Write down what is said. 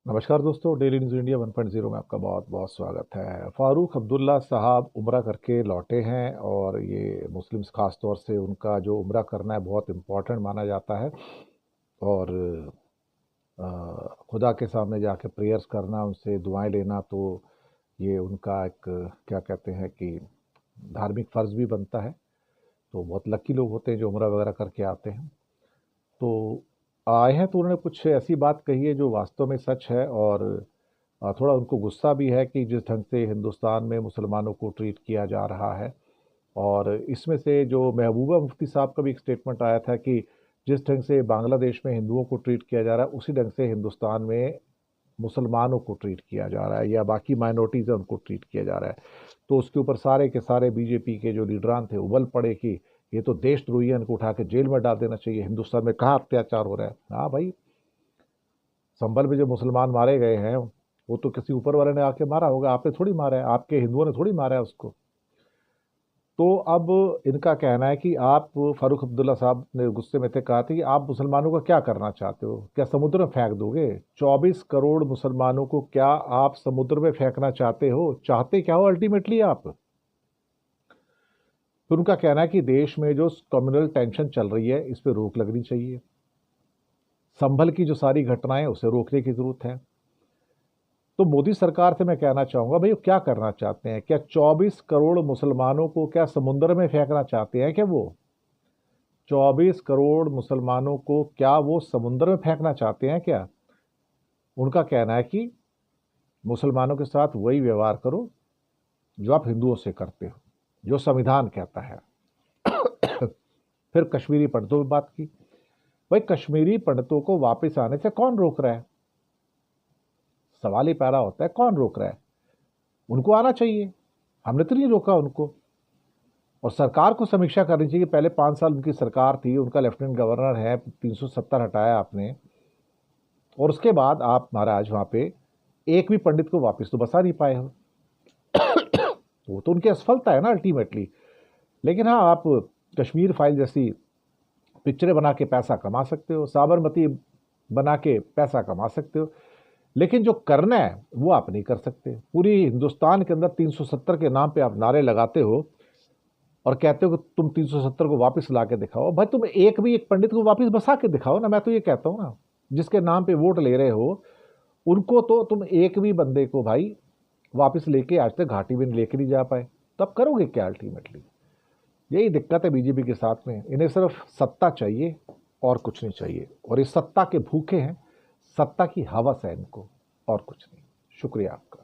नमस्कार दोस्तों, daily news India 1.0 में आपका बहुत बहुत स्वागत है। फ़ारूक अब्दुल्ला साहब उम्रा करके लौटे हैं और ये मुस्लिम्स ख़ास तौर से उनका जो उम्रा करना है बहुत इम्पोर्टेंट माना जाता है। और खुदा के सामने जाके प्रेयर्स करना, उनसे दुआएं लेना, तो ये उनका एक क्या कहते हैं कि धार्मिक फ़र्ज़ भी बनता है। तो बहुत लकी लोग होते हैं जो उम्रा वगैरह करके आते हैं। तो आए हैं तो उन्होंने कुछ ऐसी बात कही है जो वास्तव में सच है। और थोड़ा उनको गुस्सा भी है कि जिस ढंग से हिंदुस्तान में मुसलमानों को ट्रीट किया जा रहा है। और इसमें से जो महबूबा मुफ्ती साहब का भी एक स्टेटमेंट आया था कि जिस ढंग से बांग्लादेश में हिंदुओं को ट्रीट किया जा रहा है, उसी ढंग से हिंदुस्तान में मुसलमानों को ट्रीट किया जा रहा है, या बाकी माइनॉरिटीज़ है उनको ट्रीट किया जा रहा है। तो उसके ऊपर सारे के सारे बीजेपी के जो लीडरान थे उबल पड़े कि ये तो देशद्रोही है, इनको उठा के जेल में डाल देना चाहिए। हिंदुस्तान में कहाँ अत्याचार हो रहा है? हाँ भाई, संभल में जो मुसलमान मारे गए हैं वो तो किसी ऊपर वाले ने आके मारा होगा, आपने थोड़ी मारा है, आपके हिंदुओं ने थोड़ी मारा है उसको। तो अब इनका कहना है कि आप, फारूक अब्दुल्ला साहब ने गुस्से में थे, कहा था कि आप मुसलमानों का क्या करना चाहते हो? क्या समुद्र में फेंक दोगे? 24 करोड़ मुसलमानों को क्या आप समुद्र में फेंकना चाहते हो? चाहते क्या हो अल्टीमेटली आप? तो उनका कहना है कि देश में जो कम्युनल टेंशन चल रही है इस पर रोक लगनी चाहिए। संभल की जो सारी घटनाएं उसे रोकने की जरूरत है। तो मोदी सरकार से मैं कहना चाहूंगा, भाई वो क्या करना चाहते हैं? क्या 24 करोड़ मुसलमानों को क्या समुद्र में फेंकना चाहते हैं? क्या वो 24 करोड़ मुसलमानों को क्या वो समुद्र में फेंकना चाहते हैं क्या? उनका कहना है कि मुसलमानों के साथ वही व्यवहार करो जो आप हिंदुओं से करते हो, जो संविधान कहता है। फिर कश्मीरी पंडितों की बात की। भाई, कश्मीरी पंडितों को वापस आने से कौन रोक रहा है? सवाल ही पैदा होता है, कौन रोक रहा है? उनको आना चाहिए, हमने तो नहीं रोका उनको। और सरकार को समीक्षा करनी चाहिए। पहले 5 साल उनकी सरकार थी, उनका लेफ्टिनेंट गवर्नर है, 370 हटाया आपने, और उसके बाद आप महाराज वहां पे एक भी पंडित को वापस तो बसा नहीं पाए हो। तो वो तो उनकी असफलता है ना अल्टीमेटली। लेकिन हाँ, आप कश्मीर फाइल जैसी पिक्चरें बना के पैसा कमा सकते हो, साबरमती बना के पैसा कमा सकते हो, लेकिन जो करना है वो आप नहीं कर सकते। पूरी हिंदुस्तान के अंदर 370 के नाम पे आप नारे लगाते हो और कहते हो कि तुम 370 को वापस ला के दिखाओ। भाई, तुम एक पंडित को वापस बसा के दिखाओ ना। मैं तो ये कहता हूँ ना, जिसके नाम पे वोट ले रहे हो उनको तो तुम एक भी बंदे को भाई वापस लेके आज तक घाटी में लेके नहीं जा पाए, तब करोगे क्या अल्टीमेटली? यही दिक्कत है बीजेपी के साथ में। इन्हें सिर्फ सत्ता चाहिए और कुछ नहीं चाहिए, और ये सत्ता के भूखे हैं, सत्ता की हवस है इनको, और कुछ नहीं। शुक्रिया आपका।